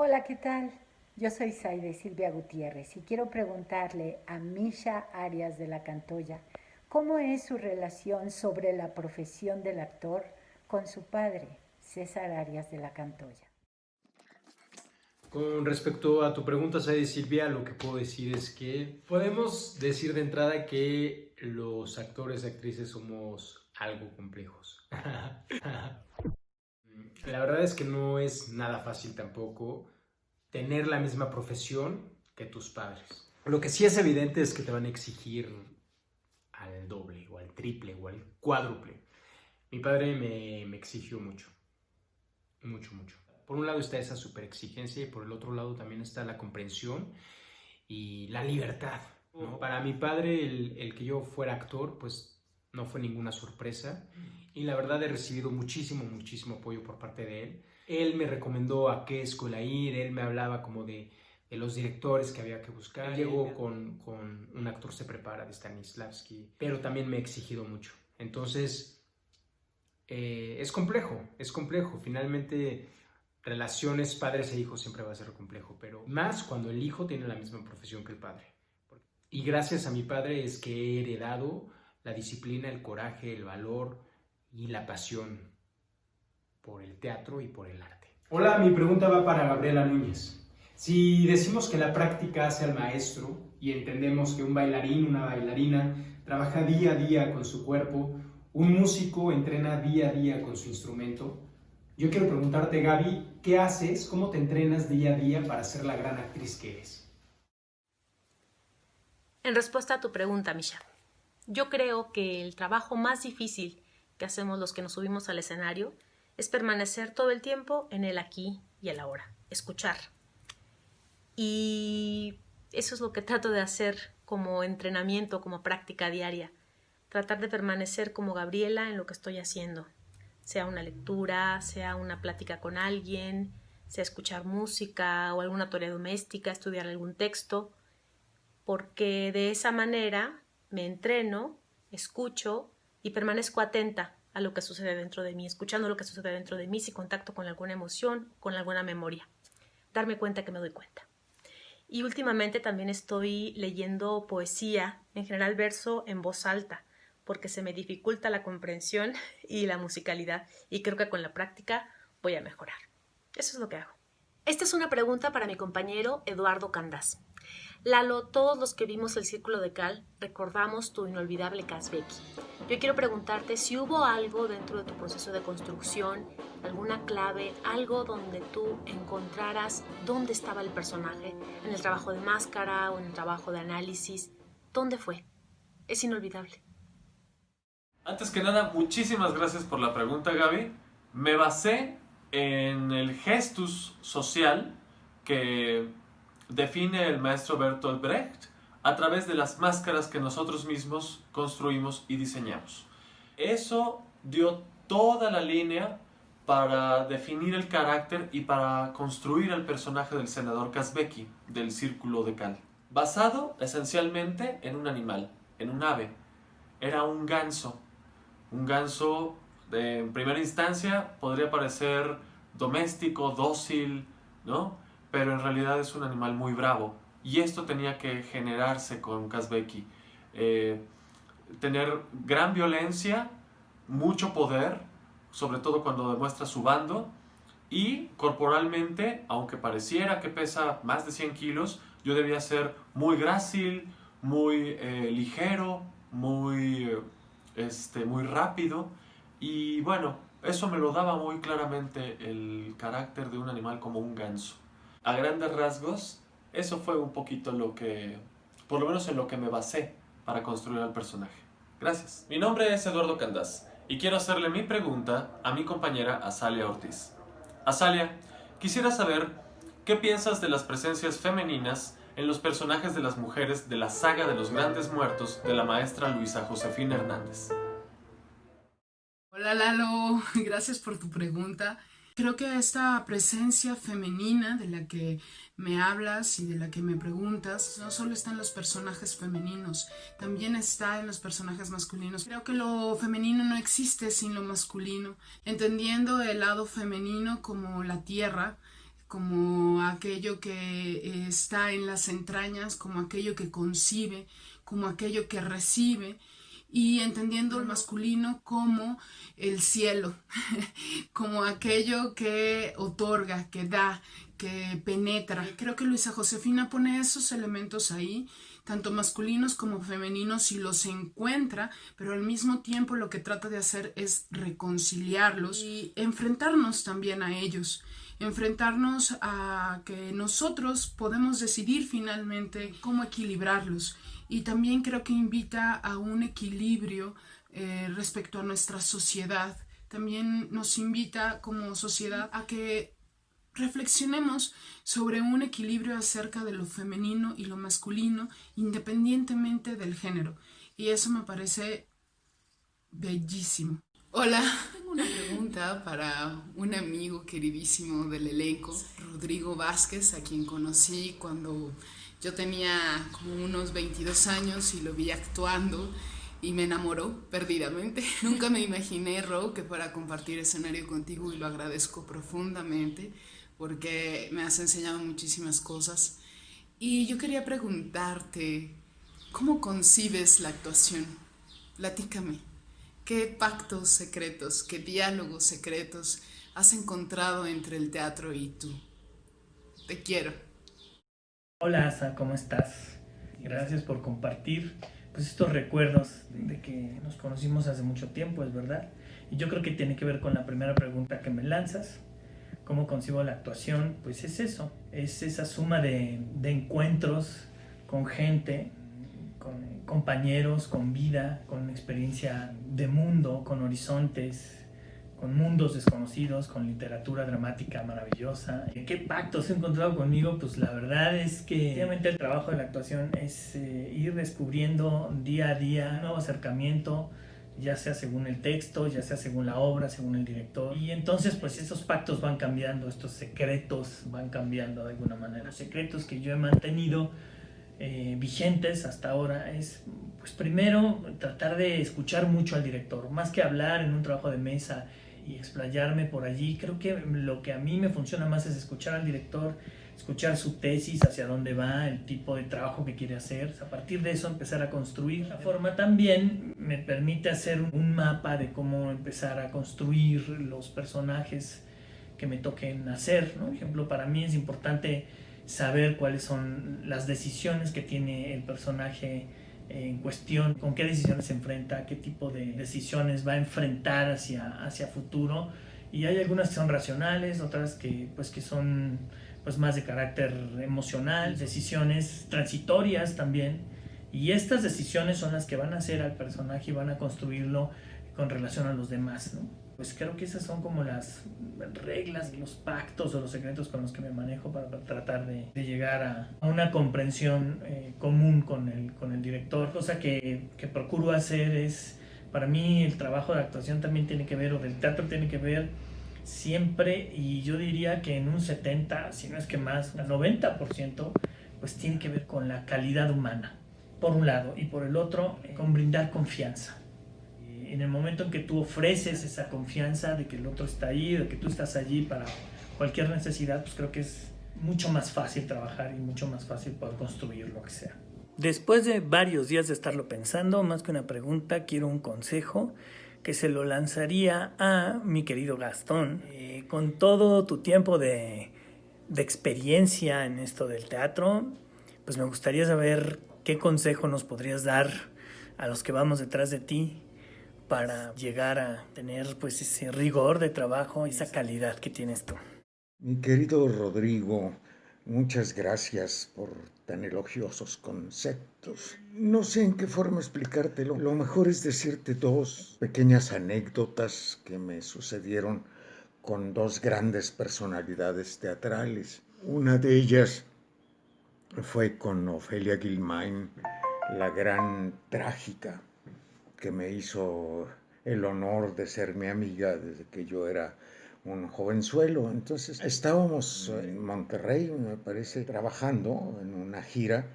Hola, ¿qué tal? Yo soy Zaide Silvia Gutiérrez y quiero preguntarle a Misha Arias de la Cantoya cómo es su relación sobre la profesión del actor con su padre, César Arias de la Cantoya. Con respecto a tu pregunta, Saidi Silvia, lo que puedo decir es que podemos decir de entrada que los actores y actrices somos algo complejos. La verdad es que no es nada fácil tampoco tener la misma profesión que tus padres. Lo que sí es evidente es que te van a exigir al doble o al triple o al cuádruple. Mi padre me exigió mucho, mucho, mucho. Por un lado está esa super exigencia y por el otro lado también está la comprensión y la libertad, ¿no? Para mi padre el que yo fuera actor pues no fue ninguna sorpresa y la verdad he recibido muchísimo, muchísimo apoyo por parte de él. Él me recomendó a qué escuela ir, él me hablaba como de los directores que había que buscar. Él llegó con Un actor se prepara de Stanislavski, pero también me ha exigido mucho. Entonces, es complejo. Finalmente, relaciones padres e hijos siempre va a ser complejo, pero más cuando el hijo tiene la misma profesión que el padre. Y gracias a mi padre es que he heredado la disciplina, el coraje, el valor y la pasión por el teatro y por el arte. Hola, mi pregunta va para Gabriela Núñez. Si decimos que la práctica hace al maestro y entendemos que un bailarín, una bailarina, trabaja día a día con su cuerpo, un músico entrena día a día con su instrumento, yo quiero preguntarte, Gaby, ¿qué haces? ¿Cómo te entrenas día a día para ser la gran actriz que eres? En respuesta a tu pregunta, Misha, yo creo que el trabajo más difícil que hacemos los que nos subimos al escenario es permanecer todo el tiempo en el aquí y el ahora, escuchar. Y eso es lo que trato de hacer como entrenamiento, como práctica diaria. Tratar de permanecer como Gabriela en lo que estoy haciendo. Sea una lectura, sea una plática con alguien, sea escuchar música o alguna tarea doméstica, estudiar algún texto, porque de esa manera me entreno, escucho y permanezco atenta a lo que sucede dentro de mí, escuchando lo que sucede dentro de mí, si contacto con alguna emoción, con alguna memoria. Darme cuenta que me doy cuenta. Y últimamente también estoy leyendo poesía, en general verso en voz alta, porque se me dificulta la comprensión y la musicalidad, y creo que con la práctica voy a mejorar. Eso es lo que hago. Esta es una pregunta para mi compañero Eduardo Candás. Lalo, todos los que vimos el Círculo de Cal recordamos tu inolvidable Kazbeki. Yo quiero preguntarte si hubo algo dentro de tu proceso de construcción, alguna clave, algo donde tú encontraras dónde estaba el personaje, en el trabajo de máscara o en el trabajo de análisis. ¿Dónde fue? Es inolvidable. Antes que nada, muchísimas gracias por la pregunta, Gaby. Me basé en el gestus social que define el maestro Bertolt Brecht a través de las máscaras que nosotros mismos construimos y diseñamos. Eso dio toda la línea para definir el carácter y para construir el personaje del senador Kazbeki del Círculo de Cal. Basado esencialmente en un animal, en un ave. Era un ganso. Un ganso, en primera instancia, podría parecer doméstico, dócil, ¿no? Pero en realidad es un animal muy bravo. Y esto tenía que generarse con Kazbeki. Eh, Tener gran violencia, mucho poder, sobre todo cuando demuestra su bando, y corporalmente, aunque pareciera que pesa más de 100 kilos, yo debía ser muy grácil, muy ligero, muy rápido, y bueno, eso me lo daba muy claramente el carácter de un animal como un ganso. A grandes rasgos, eso fue un poquito lo que, por lo menos en lo que me basé para construir al personaje. Gracias. Mi nombre es Eduardo Candás y quiero hacerle mi pregunta a mi compañera Azalia Ortiz. Azalia, quisiera saber qué piensas de las presencias femeninas en los personajes de las mujeres de la saga de los grandes muertos de la maestra Luisa Josefina Hernández. Hola Lalo, gracias por tu pregunta. Creo que esta presencia femenina de la que me hablas y de la que me preguntas no solo está en los personajes femeninos, también está en los personajes masculinos. Creo que lo femenino no existe sin lo masculino, entendiendo el lado femenino como la tierra, como aquello que está en las entrañas, como aquello que concibe, como aquello que recibe, y entendiendo el masculino como el cielo, como aquello que otorga, que da, que penetra. Creo que Luisa Josefina pone esos elementos ahí, tanto masculinos como femeninos, y los encuentra, pero al mismo tiempo lo que trata de hacer es reconciliarlos y enfrentarnos también a ellos, enfrentarnos a que nosotros podemos decidir finalmente cómo equilibrarlos. Y también creo que invita a un equilibrio respecto a nuestra sociedad. También nos invita como sociedad a que reflexionemos sobre un equilibrio acerca de lo femenino y lo masculino, independientemente del género. Y eso me parece bellísimo. Hola, tengo una pregunta para un amigo queridísimo del elenco, Rodrigo Vázquez, a quien conocí cuando yo tenía como unos 22 años y lo vi actuando y me enamoró perdidamente. Nunca me imaginé, Ro, que fuera a compartir escenario contigo, y lo agradezco profundamente porque me has enseñado muchísimas cosas. Y yo quería preguntarte, ¿cómo concibes la actuación? Platícame. ¿Qué pactos secretos, qué diálogos secretos has encontrado entre el teatro y tú? Te quiero. Hola Asa, ¿cómo estás? Gracias por compartir pues estos recuerdos de que nos conocimos hace mucho tiempo, es verdad. Y yo creo que tiene que ver con la primera pregunta que me lanzas. ¿Cómo concibo la actuación? Pues es eso, es esa suma de encuentros con gente, con compañeros, con vida, con experiencia de mundo, con horizontes, con mundos desconocidos, con literatura dramática maravillosa. ¿Qué pactos he encontrado conmigo? Pues la verdad es que obviamente el trabajo de la actuación es ir descubriendo día a día un nuevo acercamiento, ya sea según el texto, ya sea según la obra, según el director. Y entonces pues esos pactos van cambiando, estos secretos van cambiando de alguna manera. Los secretos que yo he mantenido vigentes hasta ahora es, pues primero, tratar de escuchar mucho al director, más que hablar en un trabajo de mesa y explayarme por allí. Creo que lo que a mí me funciona más es escuchar al director, escuchar su tesis, hacia dónde va, el tipo de trabajo que quiere hacer. A partir de eso empezar a construir. La forma también me permite hacer un mapa de cómo empezar a construir los personajes que me toquen hacer, ¿no? Por ejemplo, para mí es importante saber cuáles son las decisiones que tiene el personaje en cuestión, con qué decisiones se enfrenta, qué tipo de decisiones va a enfrentar hacia futuro. Y hay algunas que son racionales, otras que son pues más de carácter emocional, decisiones transitorias también. Y estas decisiones son las que van a hacer al personaje y van a construirlo con relación a los demás, ¿no? Pues creo que esas son como las reglas, los pactos o los secretos con los que me manejo para tratar de llegar a una comprensión común con el director. Cosa que procuro hacer es, para mí el trabajo de actuación también tiene que ver, o del teatro tiene que ver siempre, y yo diría que en un 70, si no es que más, un 90%, pues tiene que ver con la calidad humana, por un lado, y por el otro, con brindar confianza. En el momento en que tú ofreces esa confianza de que el otro está ahí, de que tú estás allí para cualquier necesidad, pues creo que es mucho más fácil trabajar y mucho más fácil poder construir lo que sea. Después de varios días de estarlo pensando, más que una pregunta, quiero un consejo que se lo lanzaría a mi querido Gastón. Con todo tu tiempo de experiencia en esto del teatro, pues me gustaría saber qué consejo nos podrías dar a los que vamos detrás de ti para llegar a tener pues ese rigor de trabajo y esa calidad que tienes tú. Mi querido Rodrigo, muchas gracias por tan elogiosos conceptos. No sé en qué forma explicártelo. Lo mejor es decirte dos pequeñas anécdotas que me sucedieron con dos grandes personalidades teatrales. Una de ellas fue con Ofelia Guilmain, la gran trágica, que me hizo el honor de ser mi amiga desde que yo era un jovenzuelo. Entonces estábamos en Monterrey, me parece, trabajando en una gira,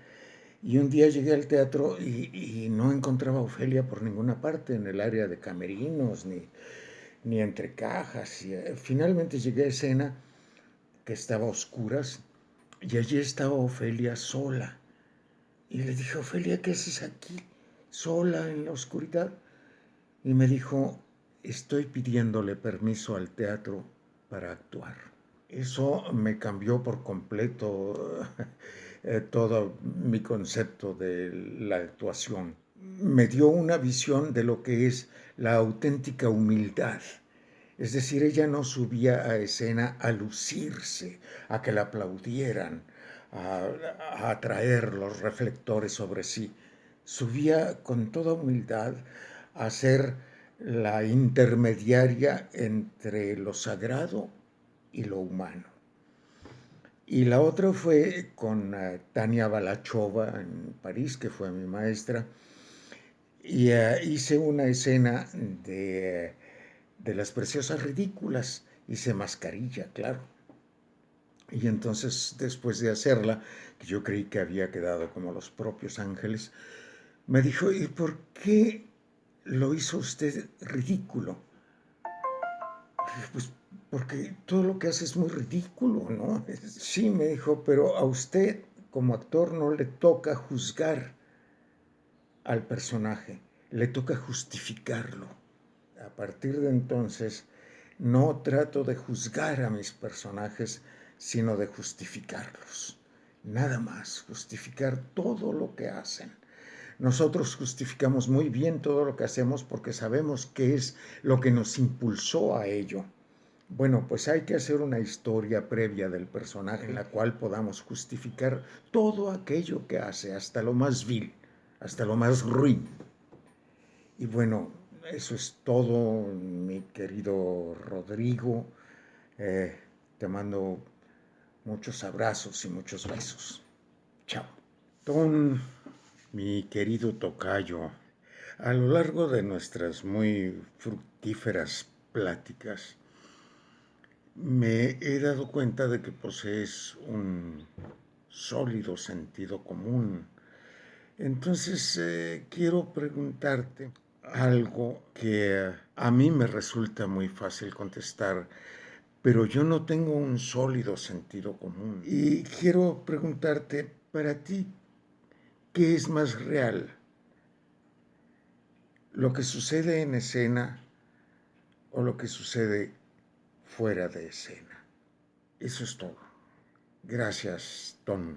y un día llegué al teatro y no encontraba a Ofelia por ninguna parte, en el área de camerinos, ni entre cajas. Y finalmente llegué a escena que estaba a oscuras y allí estaba Ofelia sola. Y le dije, Ofelia, ¿qué haces aquí, sola en la oscuridad? Y me dijo, estoy pidiéndole permiso al teatro para actuar. Eso me cambió por completo todo mi concepto de la actuación. Me dio una visión de lo que es la auténtica humildad. Es decir, ella no subía a escena a lucirse, a que la aplaudieran, a atraer los reflectores sobre sí. Subía con toda humildad a ser la intermediaria entre lo sagrado y lo humano. Y la otra fue con Tania Balachova en París, que fue mi maestra, y hice una escena de Las Preciosas Ridículas, hice Mascarilla, claro. Y entonces, después de hacerla, que yo creí que había quedado como los propios ángeles, me dijo, ¿y por qué lo hizo usted ridículo? Pues porque todo lo que hace es muy ridículo, ¿no? Sí, me dijo, pero a usted como actor no le toca juzgar al personaje, le toca justificarlo. A partir de entonces, no trato de juzgar a mis personajes, sino de justificarlos. Nada más, justificar todo lo que hacen. Nosotros justificamos muy bien todo lo que hacemos porque sabemos qué es lo que nos impulsó a ello. Bueno, pues hay que hacer una historia previa del personaje en la cual podamos justificar todo aquello que hace, hasta lo más vil, hasta lo más ruin. Y bueno, eso es todo, mi querido Rodrigo. Te mando muchos abrazos y muchos besos. Chao. Don, mi querido tocayo, a lo largo de nuestras muy fructíferas pláticas, me he dado cuenta de que posees un sólido sentido común. Entonces, quiero preguntarte algo que a mí me resulta muy fácil contestar, pero yo no tengo un sólido sentido común. Y quiero preguntarte, para ti, ¿qué es más real? ¿Lo que sucede en escena o lo que sucede fuera de escena? Eso es todo. Gracias, Tom.